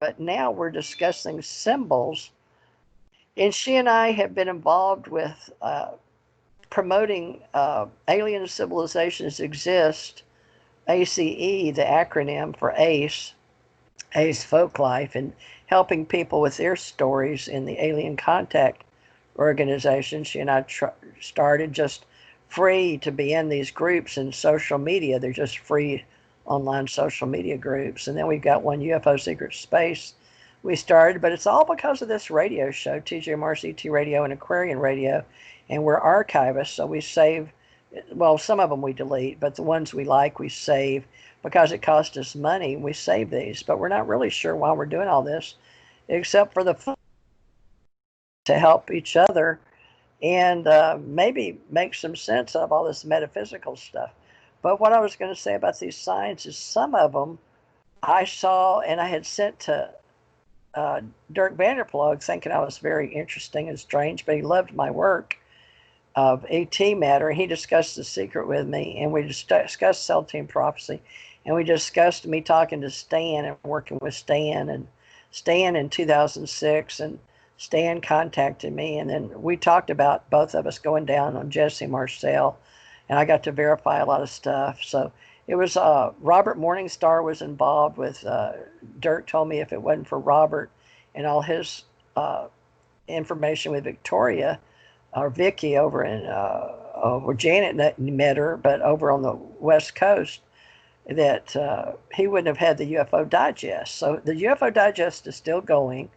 but now we're discussing symbols. And she and I have been involved with promoting alien civilizations exist, ACE, the acronym for ACE, ACE Folklife, and helping people with their stories in the Alien Contact organization. She and I started just free to be in these groups in social media. They're just free online social media groups. And then we've got one, UFO Secret Space, we started, but it's all because of this radio show, TJMRCT Radio and Aquarian Radio. And we're archivists, so we save, well, some of them we delete, but the ones we like, we save because it cost us money. We save these, but we're not really sure why we're doing all this, except for the fun to help each other and maybe make some sense of all this metaphysical stuff. But what I was going to say about these signs is some of them I saw and I had sent to Dirk Vanderplug, thinking I was very interesting and strange, but he loved my work of ET matter, and he discussed The Secret with me, and we discussed Cell Team Prophecy, and we discussed me talking to Stan and working with Stan, and Stan in 2006, and Stan contacted me, and then we talked about both of us going down on Jesse Marcel, and I got to verify a lot of stuff. So it was Robert Morningstar was involved with. Dirk told me if it wasn't for Robert and all his information with Victoria or Vicky over in where Janet met her, but over on the West Coast, that he wouldn't have had the UFO Digest. So the UFO Digest is still going,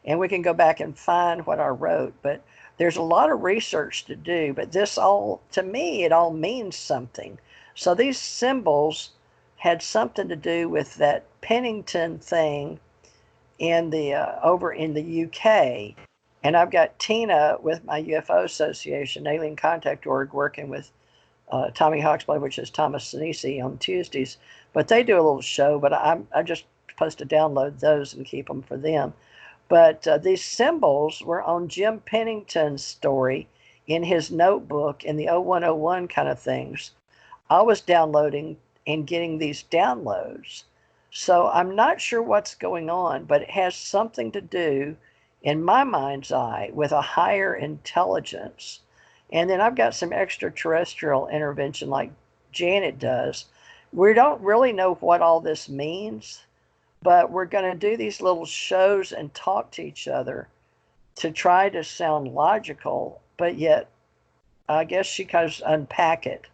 and we can go back and find what I wrote. But there's a lot of research to do. But this all, to me, it all means something. So these symbols had something to do with that Pennington thing in the over in the UK. And I've got Tina with my UFO Association, Alien Contact Org, working with Tommy Hawksblade, which is Thomas Sinisi, on Tuesdays. But they do a little show, but I'm just supposed to download those and keep them for them. But these symbols were on Jim Pennington's story in his notebook in the 0101 kind of things. I was downloading and getting these downloads. So I'm not sure what's going on, but it has something to do, in my mind's eye, with a higher intelligence. And then I've got some extraterrestrial intervention like Janet does. We don't really know what all this means, but we're going to do these little shows and talk to each other to try to sound logical, but yet I guess she kind of unpack it,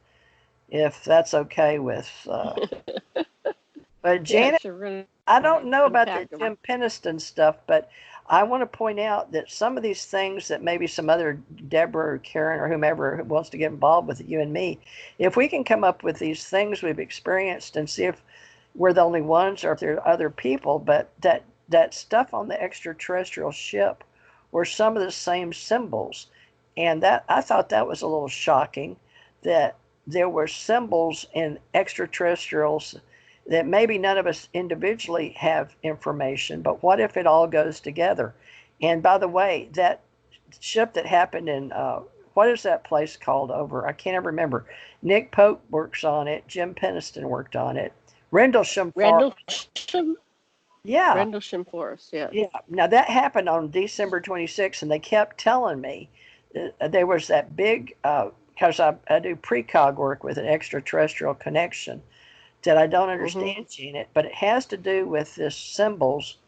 if that's okay with. But Janet, yeah, really, I don't know about the Jim Penniston stuff, but I want to point out that some of these things that maybe some other Deborah or Karen or whomever wants to get involved with, you and me, if we can come up with these things we've experienced and see if we're the only ones or if there are other people, but that stuff on the extraterrestrial ship were some of the same symbols. And that I thought that was a little shocking, that there were symbols in extraterrestrials that maybe none of us individually have information, but what if it all goes together? And by the way, that ship that happened in, what is that place called over? I can't ever remember. Nick Pope works on it. Jim Penniston worked on it. Rendlesham Forest. Yeah. Rendlesham Forest, yeah. Yeah. Now that happened on December 26th, and they kept telling me there was that big, because I do precog work with an extraterrestrial connection, that I don't understand, Janet, but it has to do with these symbols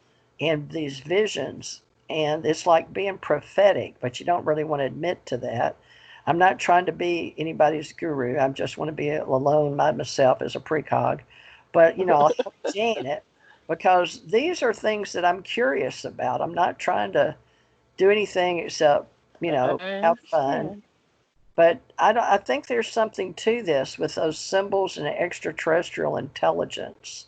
and these visions, and it's like being prophetic, but you don't really want to admit to that. I'm not trying to be anybody's guru. I just want to be alone myself as a precog. But, I'll help Janet, because these are things that I'm curious about. I'm not trying to do anything except, have fun. But I think there's something to this with those symbols and extraterrestrial intelligence.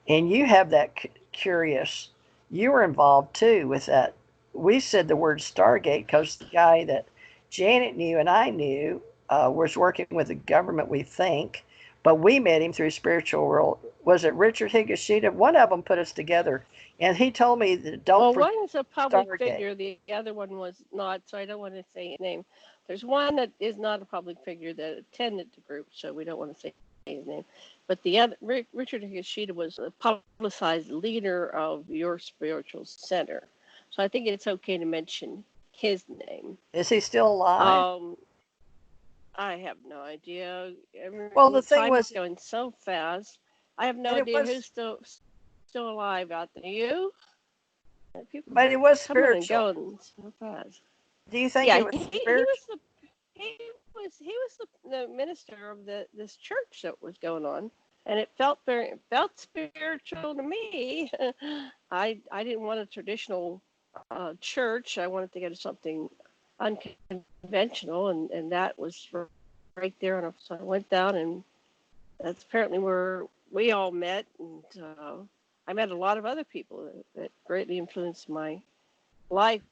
And you have that curious, you were involved too with that. We said the word Stargate because the guy that Janet knew and I knew was working with the government, we think, but we met him through spiritual world. Was it Richard Higashida? One of them put us together. And he told me that don't forget. Well, one is a public figure. The other one was not, so I don't want to say his name. There's one that is not a public figure that attended the group, so we don't want to say his name. But Richard Higashida was a publicized leader of your spiritual center. So I think it's okay to mention his name. Is he still alive? I have no idea. Well, the thing Time was, is going so fast. I have no and it idea who's was, still alive out there. You? People but it was coming and spiritual. going so fast. Do you think Yeah, it was he spiritual? he was the minister of this church that was going on, and it felt spiritual to me. I didn't want a traditional church. I wanted to get to something unconventional, and that was right there. And so I went down, and that's apparently where we all met, and I met a lot of other people that greatly influenced my life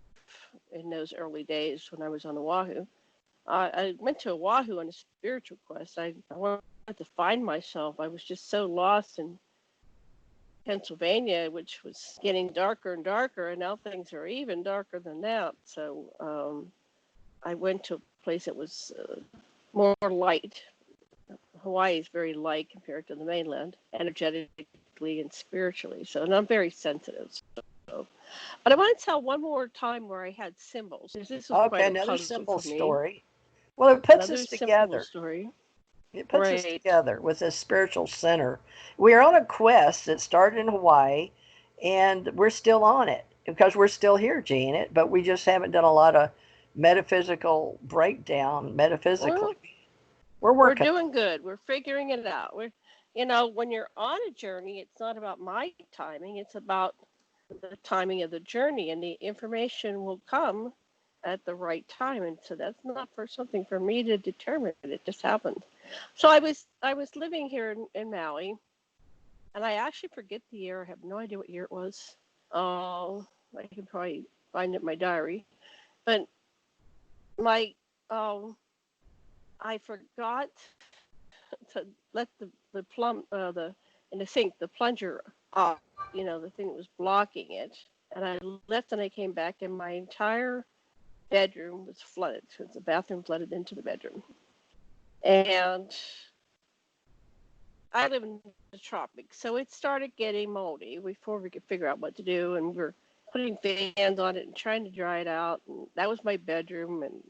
in those early days when I was on Oahu. I went to Oahu on a spiritual quest. I wanted to find myself. I was just so lost in Pennsylvania, which was getting darker and darker, and now things are even darker than that. So I went to a place that was more light. Hawaii is very light compared to the mainland, energetically and spiritually. So, and I'm very sensitive. So. But I want to tell one more time where I had symbols. This was Okay, quite a another puzzle symbol for me. story. Well, it puts Another us symbol together. story. It puts us Right. together with this spiritual center. We are on a quest that started in Hawaii, and we're still on it because we're still here, Jean. But we just haven't done a lot of metaphysical breakdown Well, metaphysically. We're we're working. doing good. We're figuring it out. When you're on a journey, it's not about my timing. It's about the timing of the journey, and the information will come at the right time. And so that's not for something for me to determine. It just happened. So I was living here in Maui, and I actually forget the year. I have no idea what year it was. I can probably find it in my diary. But my I forgot to let the plum the in the sink the plunger off. The thing that was blocking it. And I left, and I came back, and my entire bedroom was flooded. So the bathroom flooded into the bedroom. And I live in the tropics, so it started getting moldy before we could figure out what to do. And we were putting fans on it and trying to dry it out. And that was my bedroom. And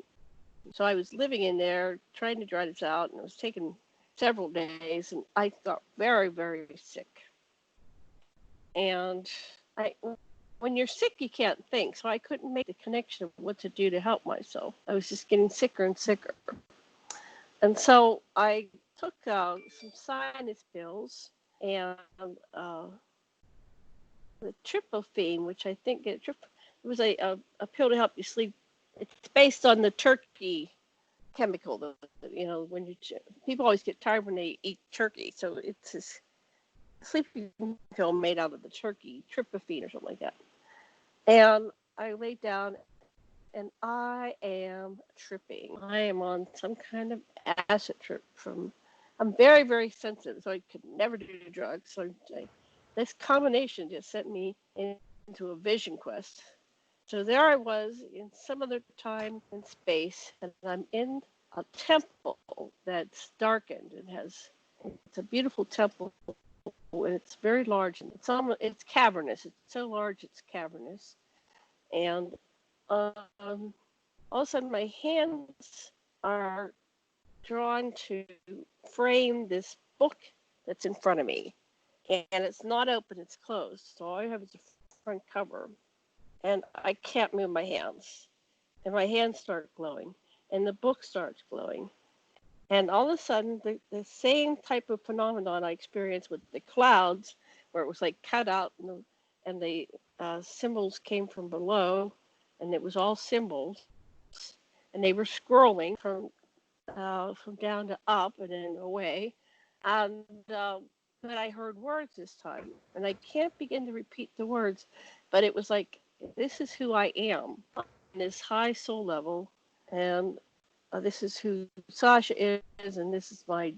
so I was living in there trying to dry this out, and it was taking several days. And I got very, very sick. And when you're sick, you can't think. So I couldn't make the connection of what to do to help myself. I was just getting sicker and sicker. And so I took some sinus pills and the tryptophan, which I think it was a pill to help you sleep. It's based on the turkey chemical. When people always get tired when they eat turkey. So it's this sleeping pill made out of the turkey, tryptophan or something like that. And I laid down, and I am tripping. I am on some kind of acid trip I'm very, very sensitive, so I could never do drugs. So this combination just sent me into a vision quest. So there I was in some other time and space, and I'm in a temple that's darkened and it's a beautiful temple, and it's very large, and it's cavernous. It's so large, it's cavernous. And all of a sudden my hands are drawn to frame this book that's in front of me. And it's not open, it's closed. So all I have is a front cover. And I can't move my hands. And my hands start glowing. And the book starts glowing. And all of a sudden, the same type of phenomenon I experienced with the clouds, where it was like cut out and the symbols came from below, and it was all symbols, and they were scrolling from down to up and then away, and but I heard words this time, and I can't begin to repeat the words, but it was like, this is who I am on this high soul level, and this is who Sasha is, and this is my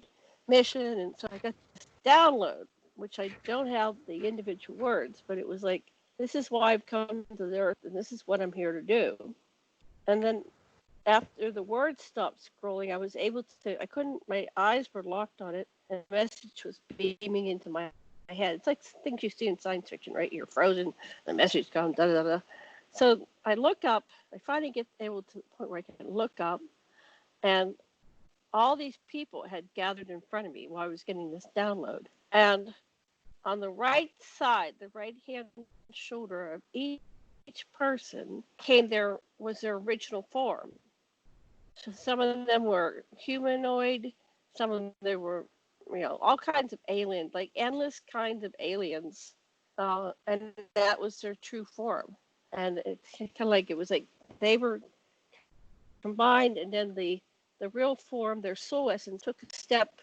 mission. And so I got this download, which I don't have the individual words, but it was like, this is why I've come to the earth, and this is what I'm here to do. And then after the word stopped scrolling, I was able to, I couldn't, my eyes were locked on it, and the message was beaming into my head. It's like things you see in science fiction, right? You're frozen, the message comes, da da da. So I look up, I finally get able to the point where I can look up, and all these people had gathered in front of me while I was getting this download. And on the right side, the right hand shoulder of each person was their original form. So some of them were humanoid, some of them were, all kinds of aliens, like endless kinds of aliens. And that was their true form. And it's kind of like it was like they were combined, and then the real form, their soul essence, took a step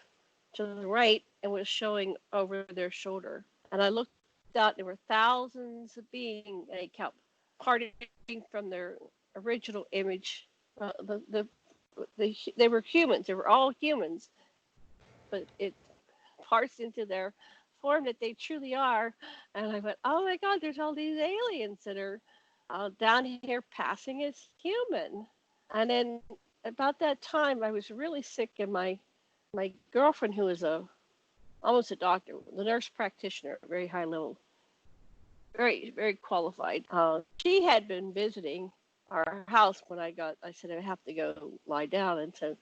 to the right and was showing over their shoulder. And I looked out, there were thousands of beings, they kept parting from their original image. They were humans, they were all humans, but it parts into their form that they truly are. And I went, oh my God, there's all these aliens that are down here passing as human. And then about that time, I was really sick, and my girlfriend, who was almost a doctor, the nurse practitioner, very high level, very, very qualified. She had been visiting our house when I said I have to go lie down. And so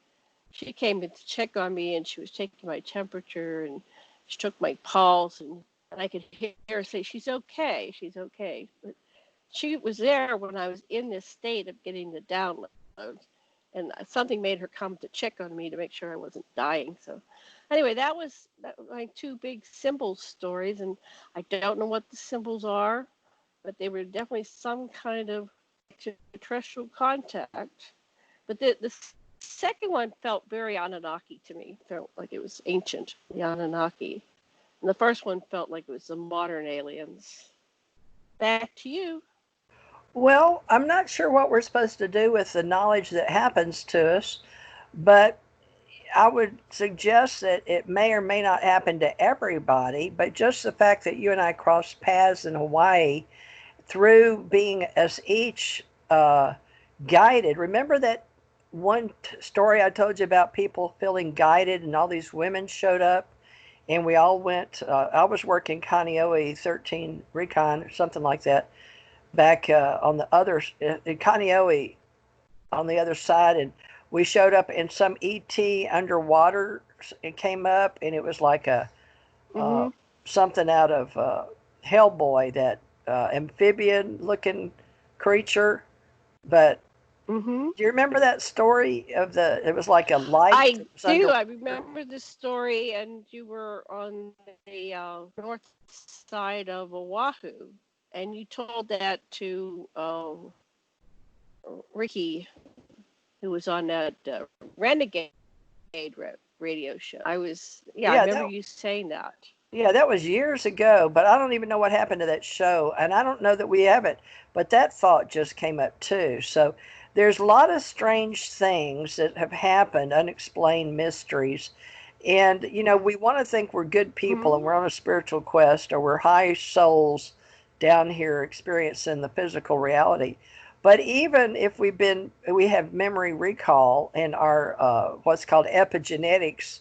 she came in to check on me, and she was taking my temperature, and she took my pulse, and I could hear her say, she's okay. But she was there when I was in this state of getting the download. And something made her come to check on me to make sure I wasn't dying. So anyway, that was my two big symbol stories. And I don't know what the symbols are, but they were definitely some kind of extraterrestrial contact. But the second one felt very Anunnaki to me. Felt like it was ancient, the Anunnaki. And the first one felt like it was the modern aliens. Back to you. Well, I'm not sure what we're supposed to do with the knowledge that happens to us, but I would suggest that it may or may not happen to everybody, but just the fact that you and I crossed paths in Hawaii through being us each guided. Remember that one story I told you about people feeling guided, and all these women showed up, and we all went. I was working Kaneohe 13 Recon or something like that back on the other in Kaneohe on the other side, and we showed up in some ET underwater. It came up, and it was like a Mm-hmm. something out of Hellboy, that amphibian-looking creature. But Mm-hmm. do you remember that story of it was like a light? I do. I remember this story, and you were on the north side of Oahu, and you told that to Ricky, who was on that Renegade radio show. I Yeah, remember you saying that. that was years ago, but I don't even know what happened to that show, and I don't know that we have it. But that thought just came up too. So there's a lot of strange things that have happened, unexplained mysteries. And, we want to think we're good people and Mm-hmm. we're on a spiritual quest, or we're high souls down here experiencing the physical reality. But even if we have memory recall, and our what's called epigenetics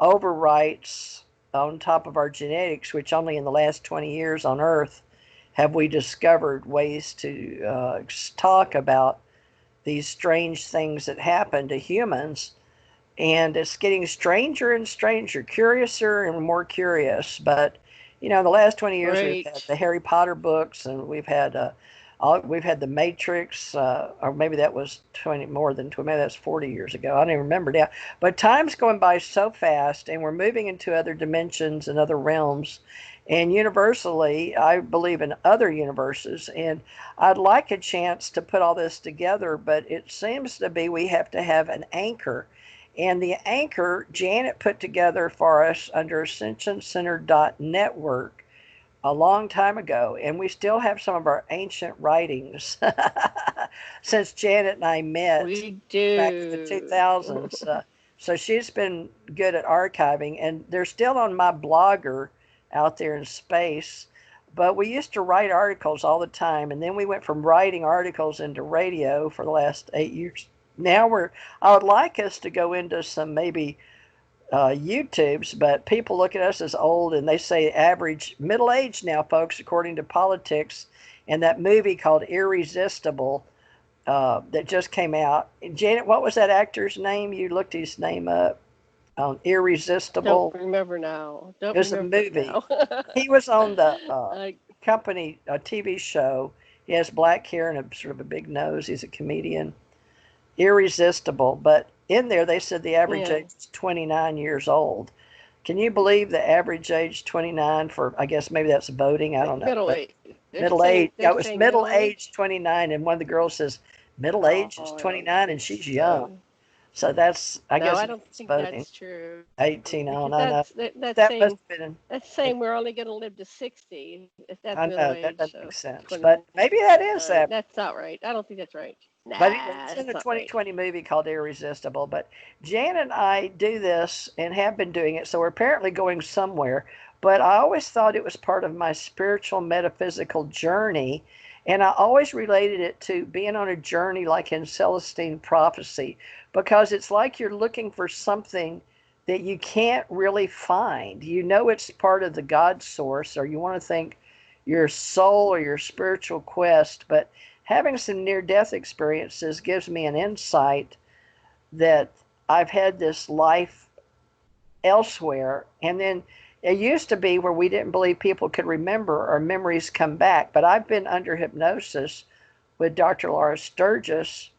overwrites on top of our genetics, which only in the last 20 years on Earth have we discovered ways to talk about these strange things that happen to humans. And it's getting stranger and stranger, curiouser and more curious. But in the last 20 years, we've had Right. the Harry Potter books, and we've had the Matrix, or maybe that was 20, more than 20, maybe that's 40 years ago. I don't even remember now. But time's going by so fast, and we're moving into other dimensions and other realms. And universally, I believe in other universes. And I'd like a chance to put all this together, but it seems to be we have to have an anchor. And the anchor Janet put together for us under ascensioncenter.network a long time ago, and we still have some of our ancient writings since Janet and I met We back in the do. 2000s. So she's been good at archiving, and they're still on my blogger out there in space. But we used to write articles all the time, and then we went from writing articles into radio for the last 8 years, Now I would like us to go into some maybe YouTubes, but people look at us as old and they say average middle age now, folks, according to politics. And that movie called Irresistible that just came out. Janet, what was that actor's name? You looked his name up on Don't Irresistible. remember now. It Don't was a remember movie. now. He was on the I, company, a TV show. He has black hair and a sort of a big nose. He's a comedian. Irresistible. But in there, they said the average yeah. age is 29 years old. Can you believe the average age 29 for, I guess maybe that's voting, I don't know, Middle but age. middle age. They're Yeah, it was saying middle middle age. age 29, and one of the girls says middle Oh, age is I don't 29 and think she's young. so. So that's, I No, guess I it don't is think voting. that's true 18 because on, I know. that's That must saying have been, we're only going to live to 60 if that's I middle know, that age. doesn't So make sense. But 29. maybe that is that. That's not right. I don't think that's right. But anyway, Nah, it's in a that's not right. 2020 movie called Irresistible. But Jan and I do this and have been doing it, so we're apparently going somewhere. But I always thought it was part of my spiritual metaphysical journey. And I always related it to being on a journey like in Celestine prophecy, because it's like you're looking for something that you can't really find. You know it's part of the God source, or you want to think your soul or your spiritual quest, but having some near death experiences gives me an insight that I've had this life elsewhere. And then it used to be where we didn't believe people could remember or memories come back. But I've been under hypnosis with Dr. Laura Sturgis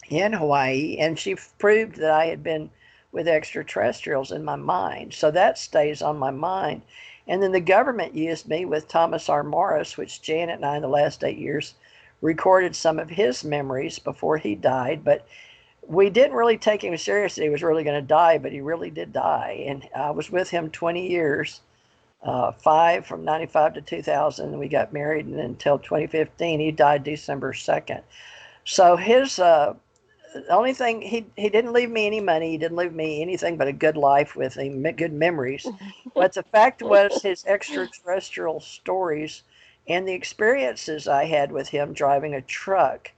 in Hawaii, and she proved that I had been with extraterrestrials in my mind. So that stays on my mind. And then the government used me with Thomas R. Morris, which Janet and I in the last 8 years recorded some of his memories before he died. But we didn't really take him seriously. He was really going to die, but he really did die. And I was with him 20 years, five from 95 to 2000. We got married, and until 2015, he died December 2nd. So the only thing, he didn't leave me any money. He didn't leave me anything but a good life with him, good memories. But the fact was his extraterrestrial stories and the experiences I had with him driving a truck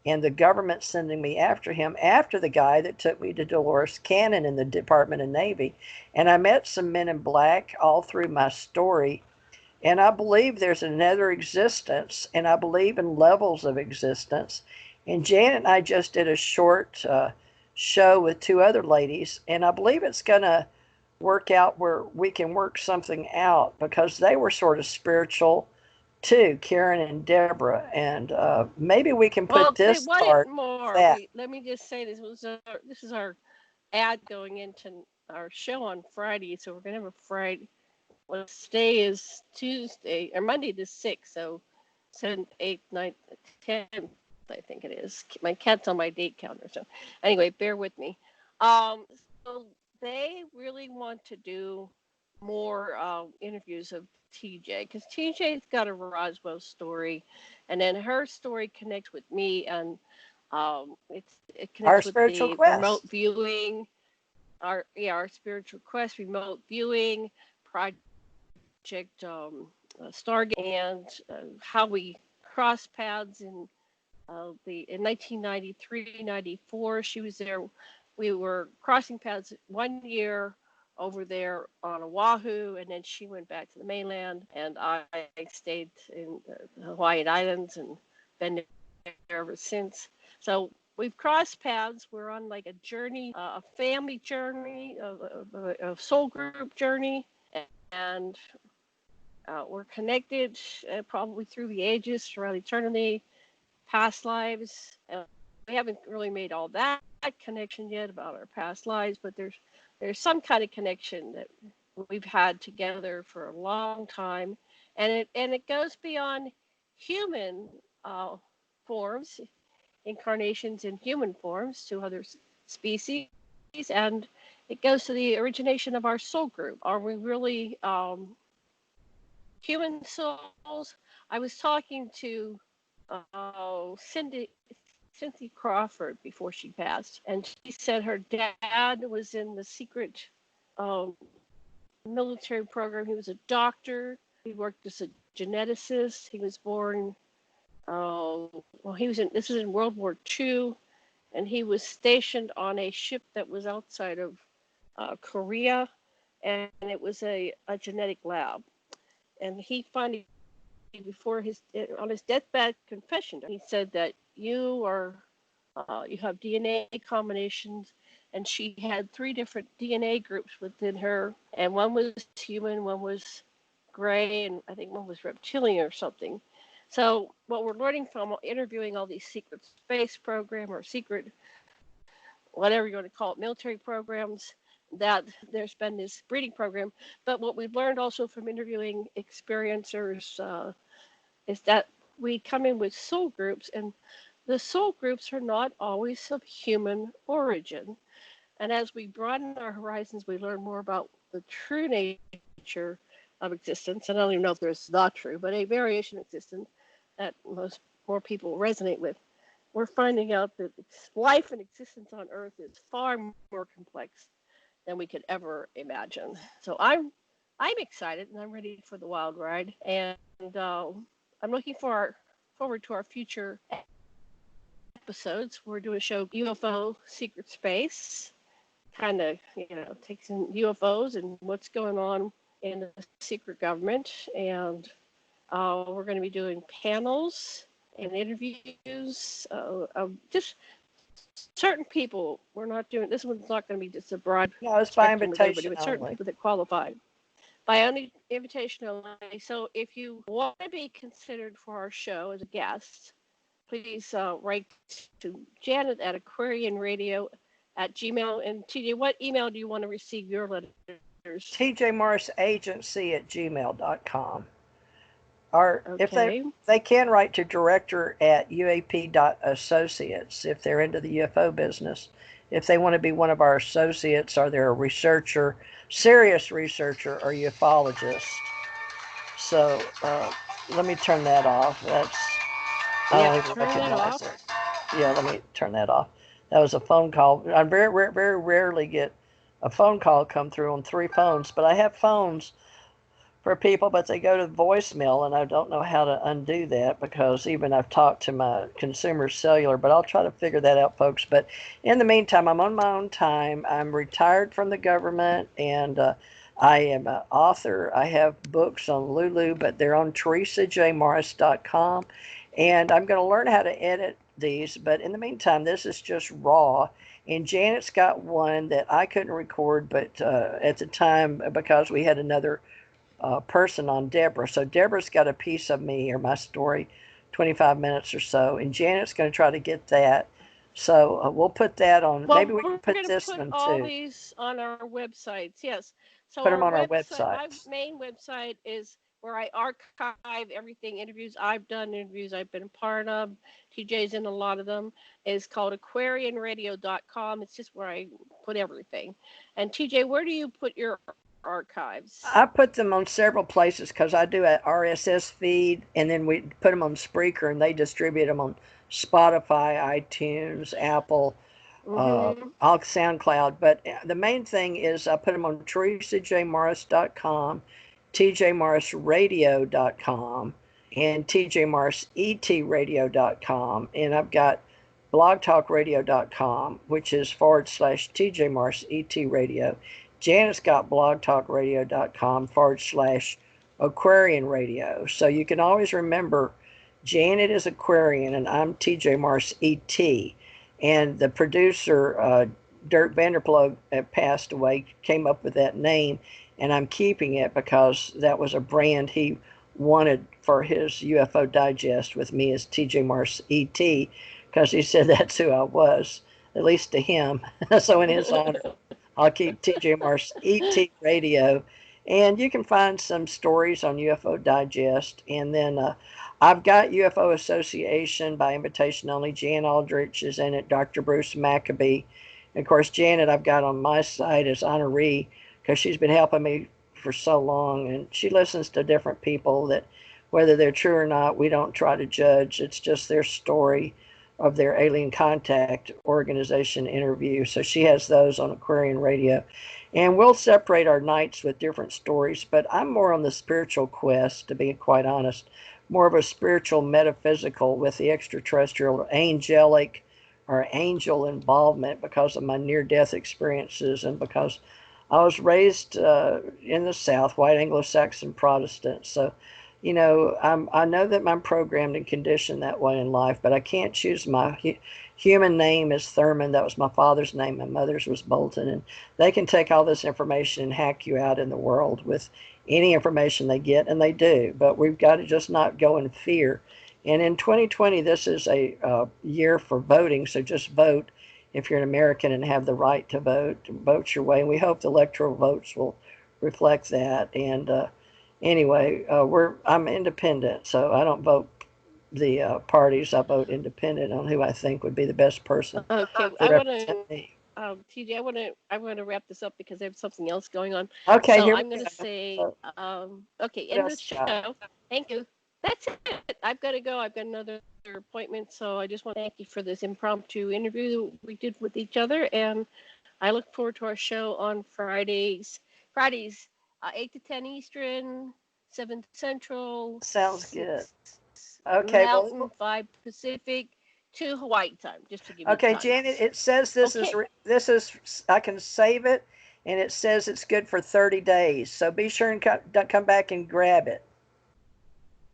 and the government sending me after him, after the guy that took me to Dolores Cannon in the Department of Navy. And I met some men in black all through my story. And I believe there's another existence, and I believe in levels of existence. And Janet and I just did a short show with two other ladies, and I believe it's going to work out where we can work something out, because they were sort of spiritual too, Karen and Deborah. And maybe we can put Well, they this wanted part more. that. Let me just say this is our ad going into our show on Friday. So we're gonna have a Friday. Well, today is Tuesday or Monday the 6th. So 7th, 8th, 9th, 10th, I think it is. My cat's on my date counter. So anyway, bear with me. So they really want to do more interviews of TJ, because TJ's got a Roswell story, and then her story connects with me, and it Our connects with spiritual the remote quest. viewing, our spiritual quest, remote viewing project, Stargate, and how we cross paths in 1993, 94. She was there. We were crossing paths 1 year over there on Oahu, and then she went back to the mainland, and I stayed in the Hawaiian Islands and been there ever since. So we've crossed paths. We're on like a journey, a family journey, a soul group journey, and we're connected probably through the ages, throughout eternity, past lives. We haven't really made all that connection yet about our past lives, but there's some kind of connection that we've had together for a long time, and it goes beyond human forms, incarnations in human forms to other species, and it goes to the origination of our soul group. Are we really human souls? I was talking to Cynthia Crawford before she passed, and she said her dad was in the secret um, military program. He was a doctor. He worked as a geneticist. He was born. Well, he was in. This was in World War II, and he was stationed on a ship that was outside of Korea, and it was a genetic lab. And he finally, before on his deathbed confession, he said that you have DNA combinations, and she had 3 different DNA groups within her, and one was human, one was gray, and I think one was reptilian or something. So what we're learning from interviewing all these secret space program or secret, whatever you want to call it, military programs, that there's been this breeding program. But what we've learned also from interviewing experiencers is that we come in with soul groups, and the soul groups are not always of human origin. And as we broaden our horizons, we learn more about the true nature of existence. And I don't even know if there's not true, but a variation of existence that more people resonate with. We're finding out that life and existence on Earth is far more complex than we could ever imagine. So I'm excited, and I'm ready for the wild ride. And I'm looking forward to our future episodes. We're doing a show, UFO Secret Space, kind of, takes in UFOs and what's going on in the secret government. And we're going to be doing panels and interviews of just certain people. We're not doing, this one's not going to be just a broad No, it's by invitation but certain only. people that qualify. By only invitation only. So if you want to be considered for our show as a guest, please write to Janet at aquarianradio@gmail. And TJ, what email do you want to receive your letters? tjmorrisagency@gmail.com. Or Okay. if they can write to director@uap.associates if they're into the UFO business. If they want to be one of our associates, or they're a researcher, serious researcher, or ufologist. So let me turn that off. I don't even recognize it. Yeah, let me turn that off. That was a phone call. I very rarely get a phone call come through on 3 phones, but I have phones for people, but they go to voicemail, and I don't know how to undo that, because even I've talked to my consumer cellular, but I'll try to figure that out, folks. But in the meantime, I'm on my own time. I'm retired from the government, and I am an author. I have books on Lulu, but they're on theresajmorris.com, and I'm going to learn how to edit these. But in the meantime, this is just raw. And Janet's got one that I couldn't record, but at the time, because we had another person on Deborah. So Deborah's got a piece of me, or my story, 25 minutes or so, and Janet's going to try to get that. So we'll put that on. Well, Maybe we can put this one too. All these on our websites. Yes. So put them on our websites. My main website is where I archive everything, interviews I've done, interviews I've been a part of. TJ's in a lot of them. Is called aquarianradio.com. It's just where I put everything. And TJ, where do you put your archives? I put them on several places, because I do an RSS feed, and then we put them on Spreaker, and they distribute them on Spotify, iTunes, Apple, all SoundCloud. But the main thing is I put them on TheresaJMorris.com, TJMorrisRadio.com, and TJMorrisETRadio.com, and I've got blogtalkradio.com, which is /TJMorrisETRadio. Janet's got blogtalkradio.com /Aquarian Radio. So you can always remember, Janet is Aquarian, and I'm TJ Morris ET. And the producer, Dirk Vanderplug, passed away, came up with that name, and I'm keeping it because that was a brand he wanted for his UFO Digest with me as TJ Morris ET, because he said that's who I was, at least to him. So in his honor, I'll keep TJ Morris ET Radio. And you can find some stories on UFO Digest. And then I've got UFO Association by invitation only. Jan Aldrich is in it, Dr. Bruce Maccabee. And of course, Janet I've got on my side as honoree, because she's been helping me for so long. And she listens to different people that, whether they're true or not, we don't try to judge. It's just their story of their alien contact organization interview. So she has those on Aquarian Radio. And we'll separate our nights with different stories, but I'm more on the spiritual quest, to be quite honest. More of a spiritual metaphysical with the extraterrestrial, angelic, or angel involvement because of my near-death experiences and because I was raised in the South, white Anglo-Saxon Protestant. So, I know that I'm programmed and conditioned that way in life, but I can't choose my human name is Thurman. That was my father's name. My mother's was Bolton. And they can take all this information and hack you out in the world with any information they get, and they do. But we've got to just not go in fear. And in 2020, this is a year for voting, so just vote if you're an American and have the right to vote your way. And we hope the electoral votes will reflect that. And anyway, I'm independent, so I don't vote the parties. I vote independent on who I think would be the best person Okay, to I want to, represent me. TJ, I want to wrap this up because I have something else going on. Okay, So here we I'm going go. to say, So, okay, what end the else you got? show. Thank you. That's it. I've got to go. I've got another appointment. So I just want to thank you for this impromptu interview we did with each other. And I look forward to our show on Fridays. Fridays, 8 to 10 Eastern, 7 Central, Sounds good. 6 Okay, Mountain, well, 5 Pacific, 2 Hawaii time, just to give you okay, time. Janet, it says Okay. I can save it, and it says it's good for 30 days. So be sure and come back and grab it.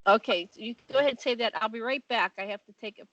Okay, so you go ahead and say that. I'll be right back. I have to take a